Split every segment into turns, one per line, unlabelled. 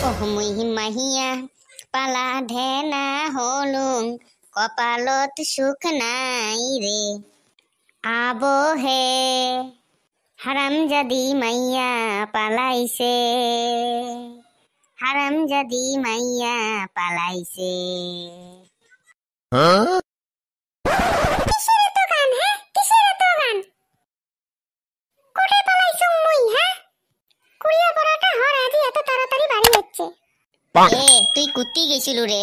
মুই মাহিয়া পালা ঢেনা হলুং কপালত সুখ নাই রে আবো হে হারামজাদি মাইয়া পালাইছে হারামজাদি মাইয়া পালাইছে। তুই কুত্তি গেছিল রে?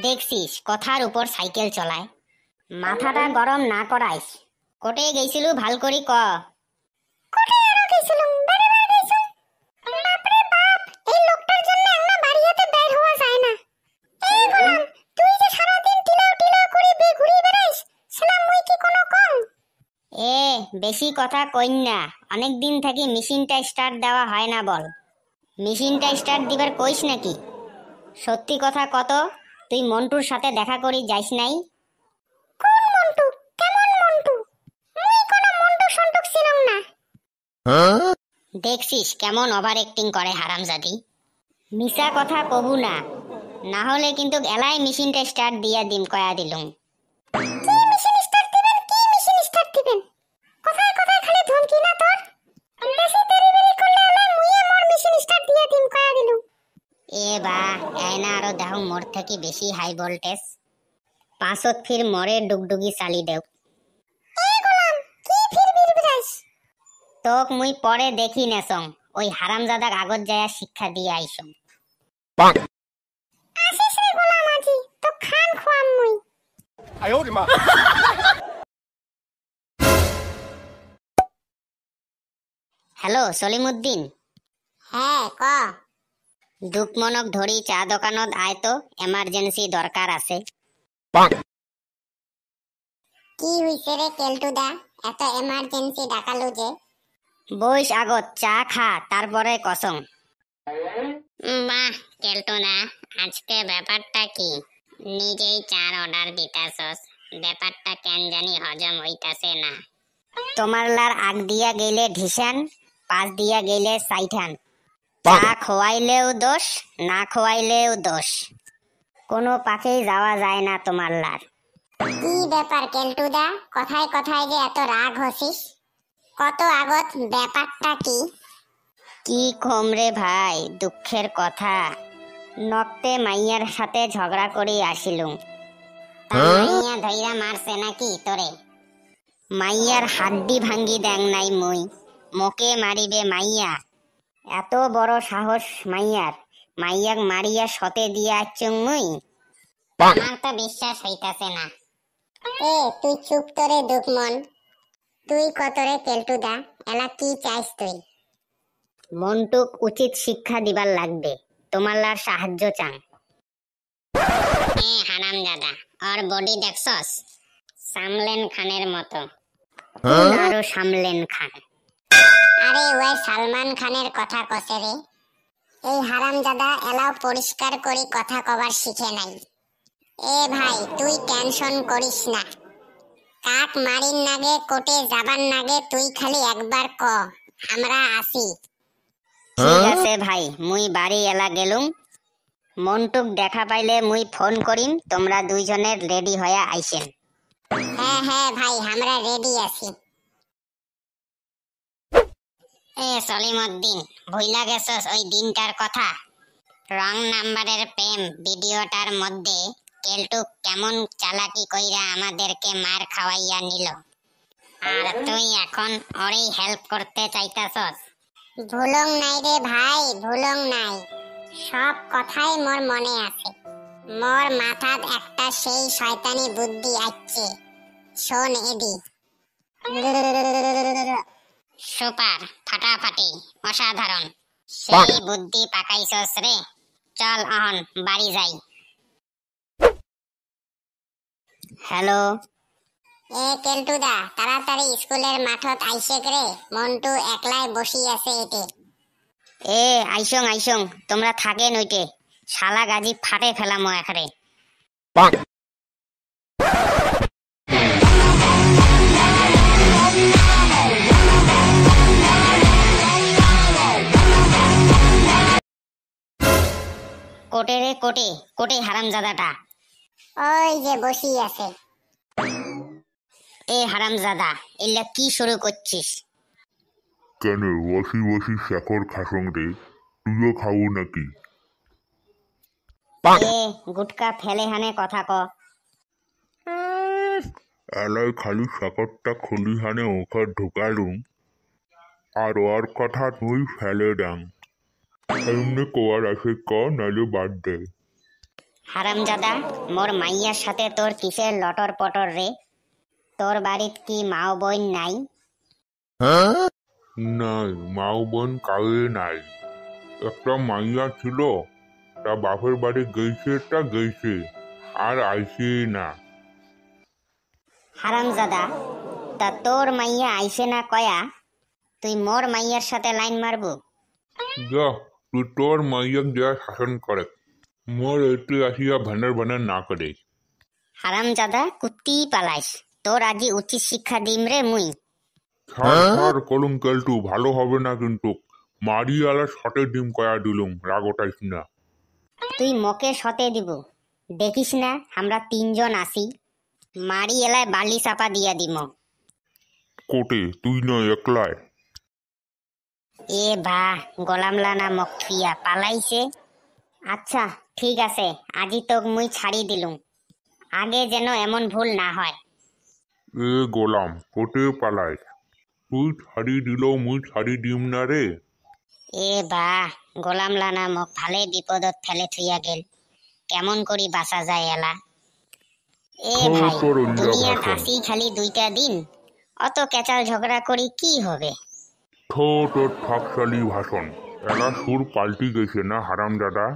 দেখছিস কথার উপর সাইকেল চলায়, মাথাটা গরম না করাইস। কোটে গেছিল ভাল করি ক। বেশি কথা কইন না, অনেক দিন থাকি মেশিনটা স্টার্ট দেওয়া হয় না। বল, মেশিনটা স্টার্ট দিবার কইস নাকি? সত্যি কথা কত, তুই মন্টুর সাথে দেখা করি যাইস নাই? কোন মন্টু? কেমন মন্টু? মুই কোন মন্টু সন্টুক ছিলাম না। দেখছিস কেমন ওভার অ্যাক্টিং করে হারামজাদি। মিছা কথা কবু না, না হলে কিন্তু এলাই মেশিনটা স্টার্ট দিয়া দিম কয়া দিলুম। মোর থেকে বেশি হাই ভোল্টেজ 500 ফির মরে ডুগডুগি চালি দেও। তোক মুই পরে দেখি নেসং, ওই হারামজাদাক আগত যায় শিক্ষা দিয়ে আইসং। হ্যালো সলিমুদ্দিন। হ্যাঁ ক। দুকমনক ধরি চা দোকানত আয় তো, এমার্জেন্সি দরকার আছে। কি হইছে রে কেলটুদা, এত এমার্জেন্সি ডাকালু যে? বইস আগত চা খা, তারপরে কসম। বাহ কেলটুদা, আজকে ব্যাপারটা কি? নিজেই চার অর্ডার দিতাছস, ব্যাপারটা কেন জানি হজম হইতাছে না। তোমার লার আগ দিয়া গেলে ঢিসান, পাশ দিয়া গেলে সাইঠান। চা খোয়াইলেও দোষ, না খোয়াইলেও দোষ, কোনো পাখেই যাওয়া যায় না তোমার লার। কি ব্যাপার কেলটুদা, কথায় কথায় যে এত রাগ হসিস? কত আগত ব্যাপারটা কি? কি কমরে ভাই, দুঃখের কথা। নক্তে মাইয়ার সাথে ঝগড়া করে আসিলুম, মাইয়া ধইরা মারছে নাকি তোরে? মাইয়ার হাড্ডি ভাঙ্গি দেং নাই মুই, মোকে মারিবে মাইয়া? এত বড় সাহস মাইয়ার, মাইয়াক মারিয়া সতে দিয়া আচ্ছুং মুই? আমার তো বিশ্বাস হইতাছে না। তুই চুপ তোরে দুকমন, তুই কতরে কেলটুদা, এলা কি চাইস তুই? মন্টুক উচিত শিক্ষা দিবার লাগবে, তোমার লার সাহায্য চান। হারামজাদা, ওর বডি দেখছস? সামলেন খানের মতো। আরো সামলেন খান। আরে ওই সালমান খানের কথা কছে রে। এই হারামজাদা এলাও পরিষ্কার করি কথা কবার শিখে নাই। ভাই তুই টেনশন করিস না, কাক মারিন নাগে কোটে যাবার নাগে তুই খালি একবার ক, আমরা আসি। ঠিক আছে ভাই, মুই বাড়ি এলা গেলুম। মন্টুক দেখা পাইলে মুই ফোন করিম, তোমরা দুইজনের রেডি হয়ে আইসেন। হ্যাঁ হ্যাঁ ভাই, আমরা রেডি আছি। সলিমুদ্দিন, ভুইলা গেছস ওই দিনটার কথা? রং নাম্বারের প্রেম ভিডিওটার মধ্যে কেলটু কেমন চালাকি কইরা আমাদেরকে মার খাওয়াইয়া নিল, আর তুই এখন ওরই হেল্প করতে চাইতাছস? ভুলং নাই রে ভাই, ভুলং নাই, সব কথাই মোর মনে আছে। মোর মাথাত একটা সেই শয়তানি বুদ্ধি আইছে, শোন এদি। সুপার, ফাটাফাটি, অসাধারণ, সেই বুদ্ধি পাকাইছস রে। চল অহন বাড়ি যাই। হ্যালো কেলটুদা, তাড়াতাড়ি স্কুলের মাঠত আইসে রে, মন্টু একলাই বসি আছে এতে। আইসং আইসং, তোমরা থাকে নইতে, শালা গাজি ফাটে ফেলামো এখানে। কোটে রে কোটে, কোটে হারামজাদাটা? ওই যে বসি আছে। এ হারামজাদা, এলা কি শুরু করছিস?
কেন বসি বসি শেখর খাসং রে, তুইও খাবো নাকি?
এ গুটকা ফেলে হানে কথা ক।
এলাই খালি শেখরটা খুলি হানে ওকে ঢুকালুম, আর ওর কথা তুই ফেলে দাং। এমনি কোয়ার আছে ক, নাইলে বাদ দে।
হারামজাদা, মোর মাইয়ার সাথে তোর কিসের লটর পটর রে? তোর বাড়িত কি মাও বোন নাই?
নাই, মাও বোন কাউয়ে নাই। একটা মাইয়া ছিল, তা বাপের বাড়ি গেছে, আর আইসে না।
হারামজাদা, তা তোর মাইয়া আইসে না কয়া তুই মোর মাইয়ার সাথে লাইন মারবু?
যা, তুই তোর মাইয়াক দেয়া শাসন করে, মোর একটু আসিয়া ভানের না করে।
হারামজাদা, কুত্তি পালাইস, তোর আজি উচিত শিক্ষা দিম রে মুই।
ছাড় কলম কেলটু, ভালো হবে না কিন্তু। মারি আলা শটে ডিম কয়া দিলুম, রাগোটাইস না।
তুই মকে সতে দিব, দেখিস না আমরা 3 জন আসি, মারি এলায় বালি চাপা দিয়া দিম।
কোটে তুই নয় একলায়?
এ বা, গোলামলানা মকফিয়া পালাইছে। আচ্ছা ঠিক আছে, আজি তোক মুই ছাড়ি দিলুম, আগে যেন এমন ভুল না হয়।
এ গোলাম, কোটে পালাই? তুই ছাড়ি দিল, মুই ছাড়ি দিম না রে।
এ বা, গোলামলানা মোক ভালে বিপদত ফেলে থুইয়া গেল, কেমন করি বাঁচা যায় এলা? এ ভাই, দুনিয়াত আসি খালি 2টা দিন, অত কেচাল ঝগড়া করি কি হবে?
তোর ঠকশালি ভাষণ, এলা সুর পাল্টি গেছে না হারামজাদা।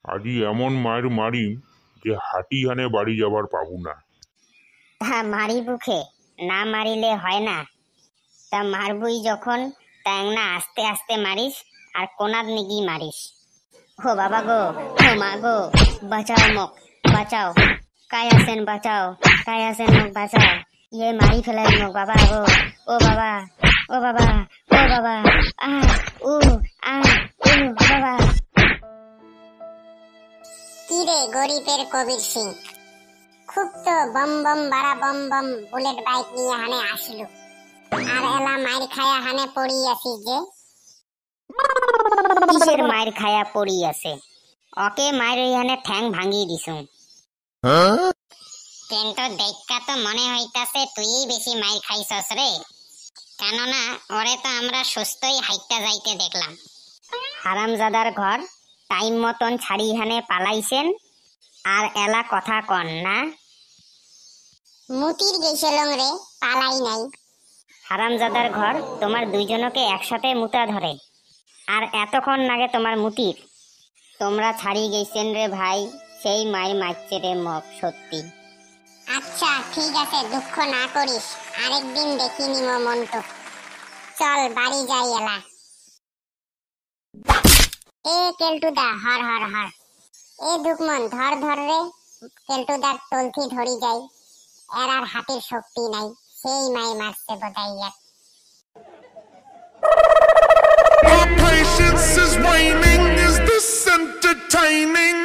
আজি এমন মায়ের মারি যে হাতি হানে বাড়ি যাবার পাবো না।
তা মারি বুকে, না মারিলে হয় না? তা মারবুই যখন, তা না আস্তে আস্তে মারিস আর কোনাদ নিগি মারিস। ও বাবা গো, ও মা গো, বাঁচাও মোক, বাঁচাও, কাই আছেন বাঁচাও, কাই আছেন মোক বাঁচাও, ইয়ে মারি ফেলাই মোক বাবা গো, ও বাবা, ও বাবা, ও বাবা, উ বাবা। কি রে গরিবের কবির সিং, খুব তো বম বম বাড়া বম বম বুলেট বাইক নিয়ে হানে আসিল, আর এলা মাইর খায়া হানে পড়ি আছি যে। কিসের মাইর খায়া পড়ি আছে? ওকে মাইর হানে ঠ্যাং ভাঙি দিছুম। কিন্তু দেখা তো মনে হইতাছে তুই বেশি মাইর খাইছস রে, কেননা ওরে তো আমরা সুস্থই হাইটটা যাইতে দেখলাম। হারামজাদার ঘর টাইম মতন ছাড়ি হানে পালাইছেন, আর এলা কথা কন না। মুতির গেছিলং রে, পালাই নাই। হারামজাদার ঘর তোমার 2 জনকে একসাথে মুতা ধরে, আর এতক্ষণ নাগে তোমার মুতির। তোমরা ছাড়ি গেছেন রে ভাই, সেই মায়ের মারছে রে মক, সত্যি। আচ্ছা ঠিক আছে, দুঃখ না করিস, আরেকদিন দেখি নিব মন্টু। চল বাড়ি যাই এলা। এ কেলটুদা, হর হর হর। এ দুকমন, ধর রে, কেলটুদার তলথি ধরি যাই, এর আর হাতের শক্তি নাই, সেই মাই মারছে বোধাইয়া।
Our patience is waning. Is this entertaining?